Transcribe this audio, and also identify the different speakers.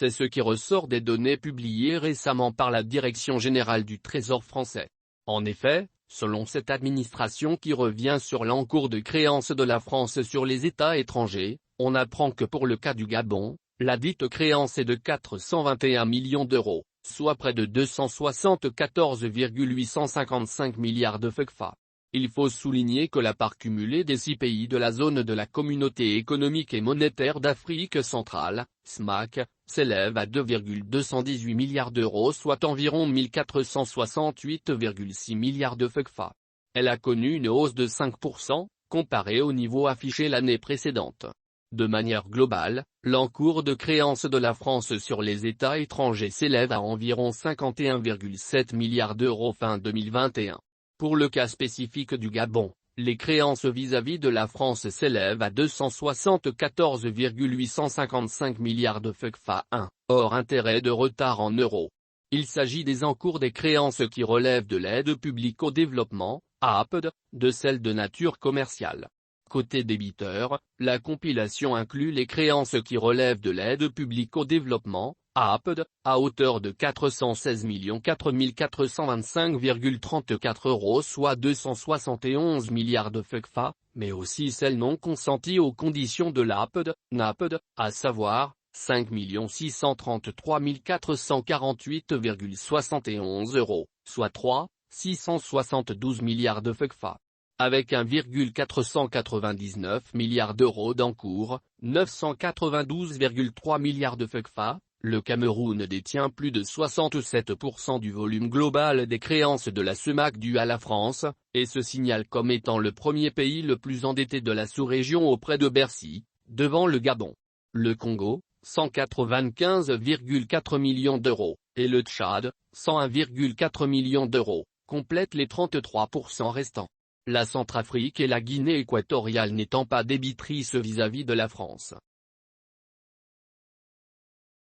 Speaker 1: C'est ce qui ressort des données publiées récemment par la Direction générale du Trésor français. En effet, selon cette administration qui revient sur l'encours de créances de la France sur les États étrangers, on apprend que pour le cas du Gabon, la dite créance est de 421 millions d'euros, soit près de 274,855 milliards de FECFA. Il faut souligner que la part cumulée des 6 pays de la zone de la Communauté économique et monétaire d'Afrique centrale, CEMAC, s'élève à 2,218 milliards d'euros soit environ 1468,6 milliards de FECFA. Elle a connu une hausse de 5%, comparée au niveau affiché l'année précédente. De manière globale, l'encours de créances de la France sur les États étrangers s'élève à environ 51,7 milliards d'euros fin 2021. Pour le cas spécifique du Gabon, les créances vis-à-vis de la France s'élèvent à 274,855 milliards de FECFA 1, hors intérêt de retard en euros. Il s'agit des encours des créances qui relèvent de l'aide publique au développement, APD, de celles de nature commerciale. Côté débiteur, la compilation inclut les créances qui relèvent de l'aide publique au développement, APD, à hauteur de 416 4 425,34 euros soit 271 milliards de FECFA, mais aussi celles non consenties aux conditions de l'APD, NAPD, à savoir, 5 633 448,71 euros, soit 672 milliards de FECFA. Avec 1,499 milliards d'euros d'encours, 992,3 milliards de FECFA, le Cameroun détient plus de 67% du volume global des créances de la CEMAC dues à la France, et se signale comme étant le premier pays le plus endetté de la sous-région auprès de Bercy, devant le Gabon. Le Congo, 195,4 millions d'euros, et le Tchad, 101,4 millions d'euros, complètent les 33% restants. La Centrafrique et la Guinée équatoriale n'étant pas débitrices vis-à-vis de la France.